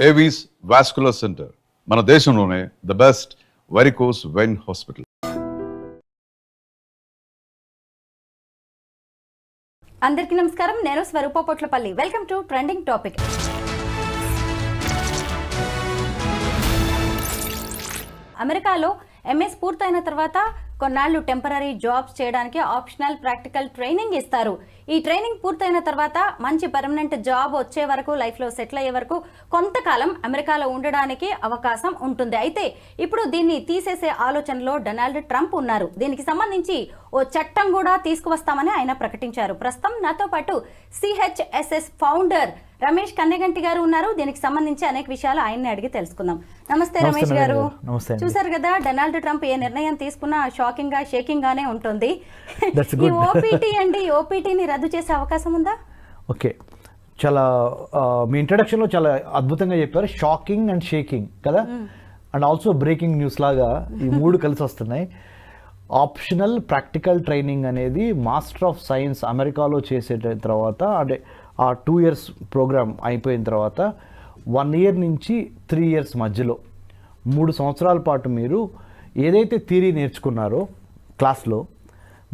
Avis vascular centre మన దేశంలోనే the best varicose vein hospital. అందరికీ నమస్కారం. నేను Swarupa Potlapalli. Welcome to trending topic. అమెరికాలో ఎంఎస్ పూర్తయిన తర్వాత కొన్నాళ్ళు టెంపరీ జాబ్స్ చేయడానికి ఆప్షనల్ ప్రాక్టికల్ ట్రైనింగ్ ఇస్తారు. ఈ ట్రైనింగ్ పూర్తయిన తర్వాత మంచి పర్మనెంట్ జాబ్ వచ్చే వరకు, లైఫ్లో సెటిల్ అయ్యే వరకు కొంతకాలం అమెరికాలో ఉండడానికి అవకాశం ఉంటుంది. అయితే ఇప్పుడు దీన్ని తీసేసే ఆలోచనలో డొనాల్డ్ ట్రంప్ ఉన్నారు. దీనికి సంబంధించి ఓ చట్టం కూడా తీసుకువస్తామని ఆయన ప్రకటించారు. ప్రస్తుతం నాతో పాటు సిహెచ్ఎస్ఎస్ ఫౌండర్ రమేష్ కన్నెగంటి గారు ఉన్నారు. దీనికి సంబంధించి అనేక విషయాలు ఆయన్ని అడిగి తెలుసుకుందాం. నమస్తే రమేష్ గారు. చూసారు కదా, డొనాల్డ్ ట్రంప్ ఏ నిర్ణయం తీసుకున్నా షాకింగ్ గా, షేకింగ్ గానే ఉంటుంది. ఈ ఓపీటీ అండి, ఓపీటీని రద్దు చేసే అవకాశం ఉందా? ఓకే, చాలా మీ ఇంట్రడక్షన్లో చాలా అద్భుతంగా చెప్పారు. షాకింగ్ అండ్ షేకింగ్ కదా, అండ్ ఆల్సో బ్రేకింగ్ న్యూస్ లాగా ఈ మూడు కలిసి వస్తున్నాయి. ఆప్షనల్ ప్రాక్టికల్ ట్రైనింగ్ అనేది మాస్టర్ ఆఫ్ సైన్స్ అమెరికాలో చేసే తర్వాత, అంటే ఆ 2 years ప్రోగ్రామ్ అయిపోయిన తర్వాత 1 year నుంచి 3 years మధ్యలో 3 సంవత్సరాల పాటు మీరు ఏదైతే థియరీ నేర్చుకున్నారో క్లాస్లో,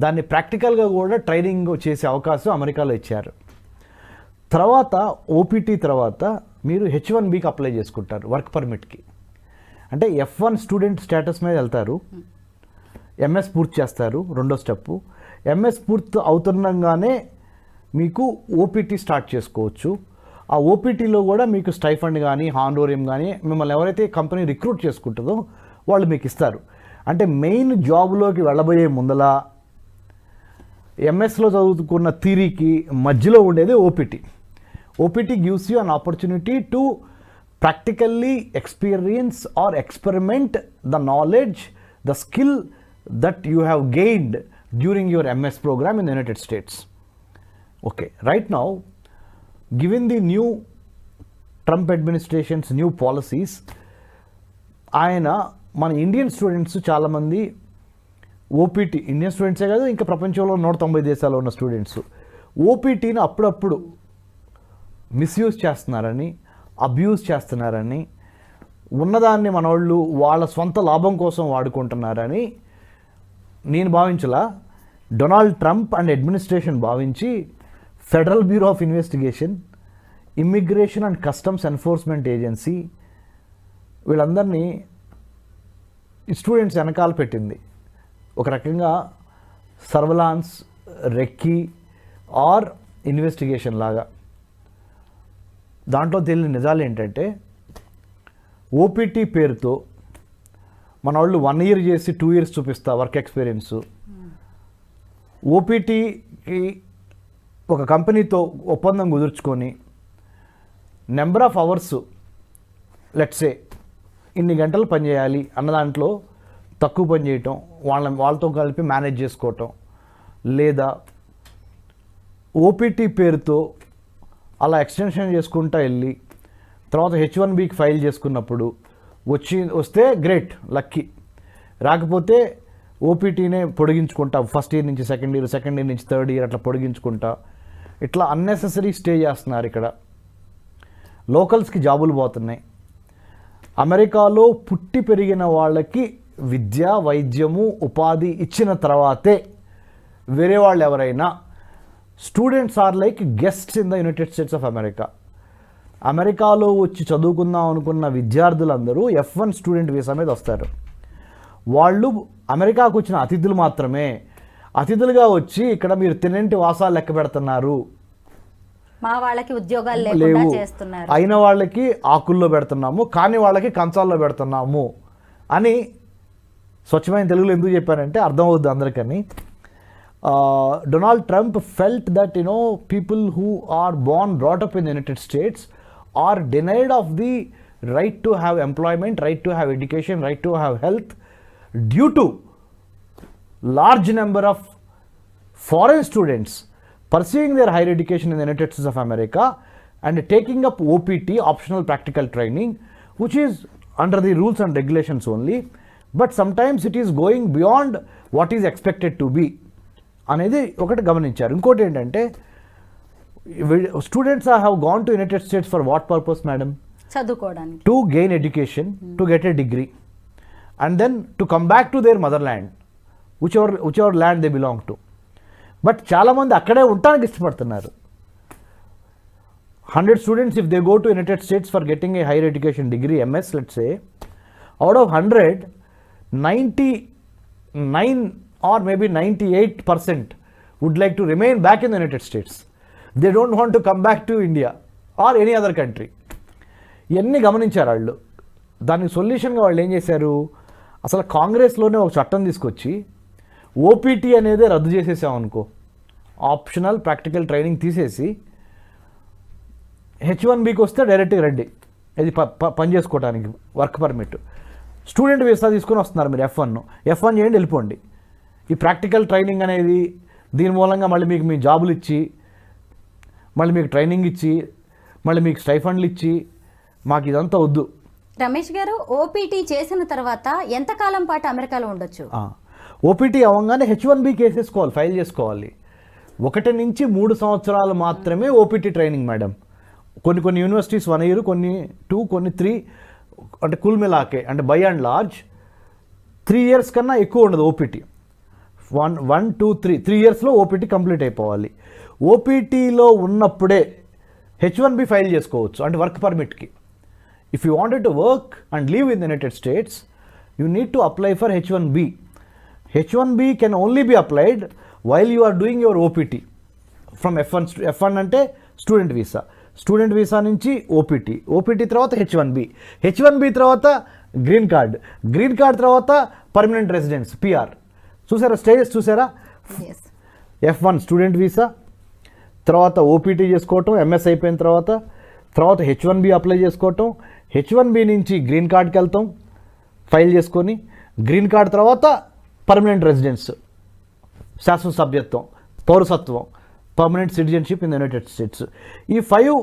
దాన్ని ప్రాక్టికల్గా కూడా ట్రైనింగ్ చేసే అవకాశం అమెరికాలో ఇచ్చారు. తర్వాత ఓపీటీ తర్వాత మీరు H1Bకి అప్లై చేసుకుంటారు, వర్క్ పర్మిట్కి. అంటే F1 స్టూడెంట్ స్టేటస్ మీద వెళ్తారు. ఎంఎస్ పూర్తి చేస్తారు, రెండో స్టెప్పు. ఎంఎస్ పూర్తి అవుతుండగానే మీకు ఓపీటీ స్టార్ట్ చేసుకోవచ్చు. ఆ ఓపీటీలో కూడా మీకు స్టైఫండ్ కానీ, హానోరియం కానీ, మిమ్మల్ని ఎవరైతే కంపెనీ రిక్రూట్ చేసుకుంటుందో వాళ్ళు మీకు ఇస్తారు. అంటే మెయిన్ జాబ్లోకి వెళ్ళబోయే ముందల ఎంఎస్లో చదువుకున్న థియరీకి మధ్యలో ఉండేది OPT. OPT gives you an opportunity to practically experience or experiment the knowledge, the skill that you have gained during your MS program in the United States. Okay, right now, given the new Trump administration's new policies, ఆయన మన Indian students చాలామంది OPT, Indian స్టూడెంట్సే కాదు, ఇంకా ప్రపంచంలో 190 దేశాల్లో ఉన్న students ఓపీటీని అప్పుడప్పుడు misuse చేస్తున్నారని, అబ్యూజ్ చేస్తున్నారని, ఉన్నదాన్ని మన వాళ్ళు వాళ్ళ సొంత లాభం కోసం వాడుకుంటున్నారని నేను భావించలా. డొనాల్డ్ ట్రంప్ అండ్ అడ్మినిస్ట్రేషన్ భావించి federal bureau of investigation, immigration and customs enforcement agency వీళ్ళందరినీ స్టూడెంట్స్ వెనకాల పెట్టింది. ఒక రకంగా సర్వలాన్స్, రెక్కీ ఆర్ ఇన్వెస్టిగేషన్ లాగా. దాంట్లో తెలియని నిజాలు ఏంటంటే, ఓపీటీ పేరుతో మన వాళ్ళు 1 year చేసి 2 years చూపిస్తా వర్క్ ఎక్స్పీరియన్స్. ఓపీటీకి ఒక కంపెనీతో ఒప్పందం కుదుర్చుకొని నెంబర్ ఆఫ్ అవర్స్, లెట్సే ఇన్ని గంటలు పనిచేయాలి అన్న దాంట్లో తక్కువ పని చేయటం, వాళ్ళతో కలిపి మేనేజ్ చేసుకోవటం, లేదా ఓపీటీ పేరుతో అలా ఎక్స్టెన్షన్ చేసుకుంటూ వెళ్ళి తర్వాత H1Bకి ఫైల్ చేసుకున్నప్పుడు వస్తే గ్రేట్, లక్కీ. రాకపోతే ఓపీటీనే పొడిగించుకుంటా, ఫస్ట్ ఇయర్ నుంచి సెకండ్ ఇయర్, సెకండ్ ఇయర్ నుంచి థర్డ్ ఇయర్ అట్లా పొడిగించుకుంటా, ఇట్లా అన్నెసెసరీ స్టే చేస్తున్నారు. ఇక్కడ లోకల్స్కి జాబులు పోతున్నాయి. అమెరికాలో పుట్టి పెరిగిన వాళ్ళకి విద్య, వైద్యము, ఉపాధి ఇచ్చిన తర్వాతే వేరే వాళ్ళు ఎవరైనా, students or like guests in the United States of America. అమెరికాలో వచ్చి చదువుకుందాం అనుకున్న విద్యార్థులందరూ F1 స్టూడెంట్ వీసా మీద వస్తారు. వాళ్ళు అమెరికాకు వచ్చిన అతిథులు మాత్రమే. అతిథులుగా వచ్చి ఇక్కడ మీరు తినంటి వాసాలు లెక్క పెడుతున్నారు, మా వాళ్ళకి ఉద్యోగాలు లేకుండా చేస్తున్నారు, అయిన వాళ్ళకి ఆకుల్లో పెడుతున్నాము, కాని వాళ్ళకి కంచాల్లో పెడుతున్నాము అని స్వచ్ఛమైన తెలుగులో ఎందుకు చెప్పారంటే అర్థమవుద్ది అందరికని. Donald Trump felt that people who are brought up in the United States are denied of the right to have employment, right to have education, right to have health due to large number of foreign students pursuing their higher education in the United States of America and taking up OPT, optional practical training, which is under the rules and regulations only, but sometimes it is going beyond what is expected to be అనేది ఒకటి గమనించారు. ఇంకోటి ఏంటంటే, students have gone to United States for what purpose madam? చదువుకోవడానికి, to gain education, to get a degree, and then to come back to their mother land, whichever land they belong to. But చాలామంది అక్కడే ఉండటానికి ఇష్టపడుతున్నారు. 100 students, if they go to United States for getting a higher education degree, MS, let's say, out of 100, 99 or maybe 98% would like to remain back in the United States. They don't want to come back to India or any other country. ఇవన్నీ గమనించారు వాళ్ళు. దానికి సొల్యూషన్గా వాళ్ళు ఏం చేశారు, అసలు కాంగ్రెస్లోనే ఒక చట్టం తీసుకొచ్చి ఓపీటీ అనేది రద్దు చేసేసామనుకో, ఆప్షనల్ ప్రాక్టికల్ ట్రైనింగ్ తీసేసి H1Bకి వస్తే డైరెక్ట్గా రండి, ఇది పని చేసుకోవడానికి వర్క్ పర్మిట్. స్టూడెంట్ వీసా తీసుకొని వస్తున్నారు మీరు, F1 చేయండి వెళ్ళిపోండి. ఈ ప్రాక్టికల్ ట్రైనింగ్ అనేది దీని మూలంగా మళ్ళీ మీకు మీ జాబులు ఇచ్చి, మళ్ళీ మీకు ట్రైనింగ్ ఇచ్చి, మళ్ళీ మీకు స్టైఫండ్లు ఇచ్చి, మాకు ఇదంతా వద్దు. రమేష్ గారు, ఓపీటీ చేసిన తర్వాత ఎంతకాలం పాటు అమెరికాలో ఉండొచ్చు? ఓపీటీ అవ్వగానే H1B కేసేసుకోవాలి, ఫైల్ చేసుకోవాలి. 1 నుంచి 3 సంవత్సరాలు మాత్రమే ఓపీటీ ట్రైనింగ్ మేడం. కొన్ని యూనివర్సిటీస్ 1 year, కొన్ని 2, కొన్ని 3, అంటే కుల్ మిలాకే, అంటే బై అండ్ లార్జ్ 3 years కన్నా ఎక్కువ ఉండదు ఓపీటీ. 1, 2, 3 yearsలో ఓపీటీ కంప్లీట్ అయిపోవాలి. ఓపీటీలో ఉన్నప్పుడే H1B ఫైల్ చేసుకోవచ్చు, అంటే వర్క్ పర్మిట్కి. If you wanted to work and live in the United States, you need to apply for H1B. H1B can only be applied while you are doing your OPT from F1 అంటే student visa, student visa నుంచి OPT తర్వాత H1B తర్వాత green card తర్వాత permanent residence PR. చూసారా stages, చూసారా? F1 student visa, తర్వాత OPT చేసుకోవటం, MS అయిపోయిన తర్వాత H1B అప్లై చేసుకోవటం, H1B నుంచి గ్రీన్ కార్డ్కి వెళ్తాం ఫైల్ చేసుకొని, గ్రీన్ కార్డ్ తర్వాత పర్మనెంట్ రెసిడెన్స్, శాశ్వత సభ్యత్వం, పౌరసత్వం, permanent citizenship in the United states. ఈ 5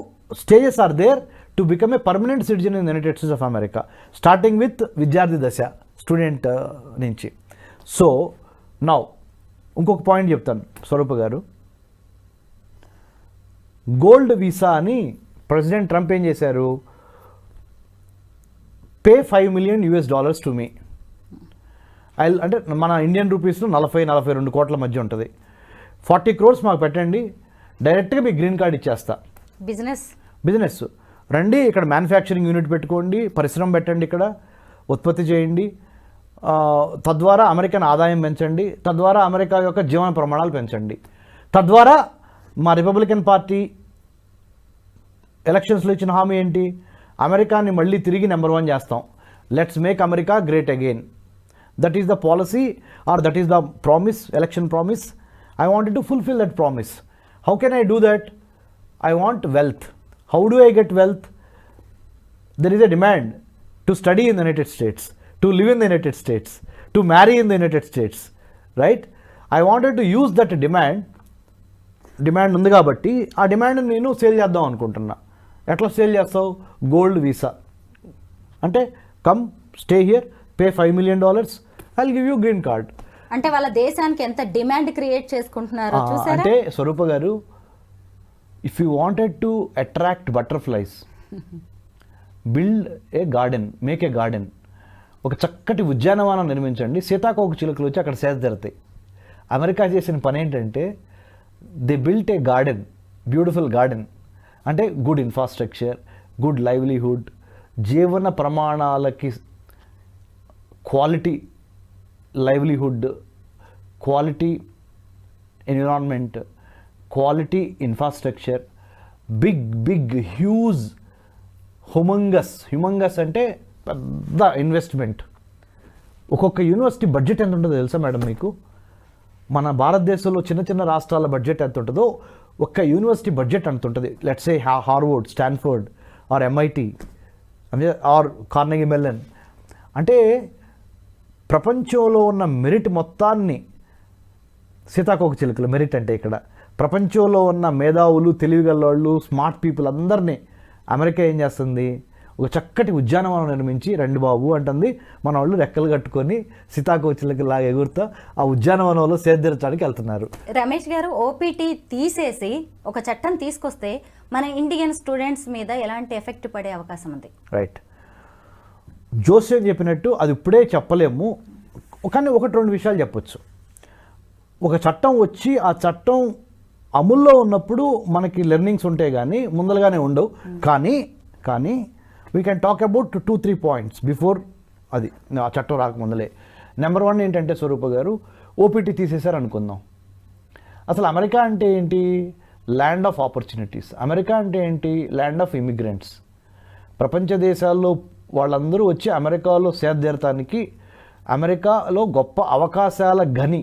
stages are there to become a permanent citizen in the United States of America, starting with విద్యార్థి దశ, స్టూడెంట్ నుంచి. సో నౌ ఇంకొక పాయింట్ చెప్తాను స్వరూప గారు. గోల్డ్ వీసా అని ప్రెసిడెంట్ ట్రంప్ ఏం చేశారు, పే $5 million టు మీ. అంటే మన ఇండియన్ రూపీస్లో 40-42 కోట్ల మధ్య ఉంటుంది. 40 crores మాకు పెట్టండి, డైరెక్ట్గా మీకు గ్రీన్ కార్డ్ ఇచ్చేస్తా. బిజినెస్ రండి, ఇక్కడ మ్యానుఫ్యాక్చరింగ్ యూనిట్ పెట్టుకోండి, పరిశ్రమ పెట్టండి, ఇక్కడ ఉత్పత్తి చేయండి, తద్వారా అమెరికన్ ఆదాయం పెంచండి, తద్వారా అమెరికా యొక్క జీవన ప్రమాణాలు పెంచండి, తద్వారా మా రిపబ్లికన్ పార్టీ ఎలక్షన్స్లో ఇచ్చిన హామీ ఏంటి, అమెరికాని మళ్ళీ తిరిగి నెంబర్ 1 చేస్తాం, let's make America great again. That is the policy or that is the promise, election promise. I wanted to fulfill that promise. How can I do that? I want wealth. How do I get wealth? There is a demand to study in the United States, to live in the United States, to marry in the United States, right? I wanted to use that demand ఉంది కాబట్టి ఆ demand నేను sale చేద్దాం అనుకుంటున్నా. ఎట్లా sale చేస్తావు? Gold visa అంటే come stay here, pay $5 million, I'll give you green card. అంటే వాళ్ళ దేశానికి ఎంత డిమాండ్ క్రియేట్ చేసుకుంటున్నారో చూసారా? అంటే స్వరూప గారు, if you wanted to attract butterflies, build a garden, make a garden. ఒక చక్కటి ఉద్యానవనం నిర్మించండి, సీతాకోక చిలుకలు వచ్చి అక్కడ సేద తీరుతాయి. అమెరికా చేసిన పని ఏంటంటే they built a garden, beautiful garden. అంటే గుడ్ ఇన్ఫ్రాస్ట్రక్చర్, గుడ్ లైవ్లీహుడ్, జీవన ప్రమాణాలకి quality livelihood, quality environment, quality infrastructure, big humongous అంటే పెద్ద ఇన్వెస్ట్మెంట్. ఒక్కొక్క యూనివర్సిటీ బడ్జెట్ ఎంత ఉంటుందో తెలుసా మేడం మీకు? మన భారతదేశంలో చిన్న రాష్ట్రాల బడ్జెట్ ఎంత ఉంటుందో ఒక్క యూనివర్సిటీ బడ్జెట్ అంత ఉంటుంది. Let's say Harvard, Stanford or MIT or Carnegie Mellon. అంటే ప్రపంచంలో ఉన్న మెరిట్ మొత్తాన్ని, సీతాకోక చిలుకల మెరిట్ అంటే ఇక్కడ ప్రపంచంలో ఉన్న మేధావులు, తెలివిగల వాళ్ళు, స్మార్ట్ పీపుల్ అందరినీ అమెరికా ఏం చేస్తుంది, ఒక చక్కటి ఉద్యానవనం నిర్మించి రండి బాబు అంటుంది, మన వాళ్ళు రెక్కలు కట్టుకొని సీతాకోచిలకి లాగా ఎగురుతా ఆ ఉద్యానవనంలో సేద్యరచడానికి వెళ్తున్నారు. రమేష్ గారు, ఓపీటీ తీసేసి ఒక చట్టం తీసుకొస్తే మన ఇండియన్ స్టూడెంట్స్ మీద ఎలాంటి ఎఫెక్ట్ పడే అవకాశం ఉంది? రైట్, జోస్యం చెప్పినట్టు అది ఇప్పుడే చెప్పలేము, కానీ ఒకటి రెండు విషయాలు చెప్పొచ్చు. ఒక చట్టం వచ్చి ఆ చట్టం అమల్లో ఉన్నప్పుడు మనకి లెర్నింగ్స్ ఉంటాయి కానీ ముందలుగానే ఉండవు. కానీ we can talk about 2-3 points before అది ఆ చట్టం రాకముందలే. నెంబర్ 1 ఏంటంటే స్వరూప గారు, ఓపీటీ తీసేశారు అనుకుందాం. అసలు అమెరికా అంటే ఏంటి? Land of opportunities. అమెరికా అంటే ఏంటి? Land of immigrants. ప్రపంచ దేశాల్లో వాళ్ళందరూ వచ్చి అమెరికాలో సేద్యర్థానికి, అమెరికాలో గొప్ప అవకాశాల గని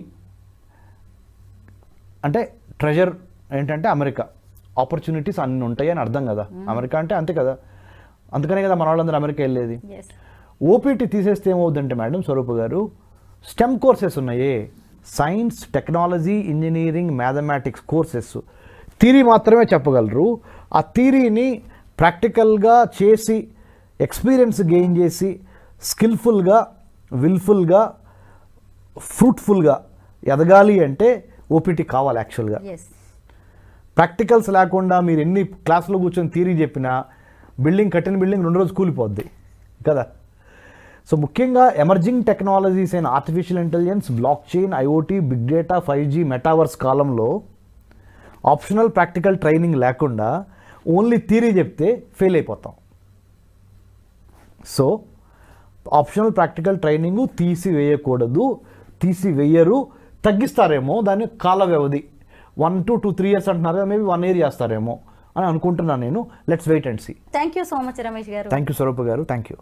అంటే ట్రెజర్ ఏంటంటే అమెరికా. ఆపర్చునిటీస్ అన్నీ ఉంటాయి అని అర్థం కదా. అమెరికా అంటే అంతే కదా, అందుకనే కదా మన వాళ్ళందరూ అమెరికా వెళ్ళేది. ఓపీటీ తీసేస్తే ఏమవుతుందంటే మేడం స్వరూప గారు, స్టెమ్ కోర్సెస్ ఉన్నాయే, science, technology, engineering, mathematics courses theory మాత్రమే చెప్పగలరు. ఆ థియరీని ప్రాక్టికల్గా చేసి ఎక్స్పీరియన్స్ గెయిన్ చేసి స్కిల్ఫుల్గా, విల్ఫుల్గా, ఫ్రూట్ఫుల్గా ఎదగాలి అంటే ఓపీటీ కావాలి యాక్చువల్గా. ప్రాక్టికల్స్ లేకుండా మీరు ఎన్ని క్లాసులో కూర్చొని థియరీ చెప్పినా కట్టిన బిల్డింగ్ 2 రోజులు కూలిపోద్ది కదా. సో ముఖ్యంగా ఎమర్జింగ్ టెక్నాలజీస్ అయిన artificial intelligence, block chain, IoT, big data, 5G, metaverse కాలంలో ఆప్షనల్ ప్రాక్టికల్ ట్రైనింగ్ లేకుండా ఓన్లీ థియరీ చెప్తే ఫెయిల్ అయిపోతాం. సో ఆప్షనల్ ప్రాక్టికల్ ట్రైనింగ్ తీసివేయరు, తగ్గిస్తారేమో దాని కాల వ్యవధి. 1 to 2-3 years అంటున్నారు, మేబీ 1 year చేస్తారేమో అని అనుకుంటున్నాను నేను. Let's wait and see. Thank you so much Ramesh గారు. థ్యాంక్ యూ స్వరూప గారు, థ్యాంక్ యూ.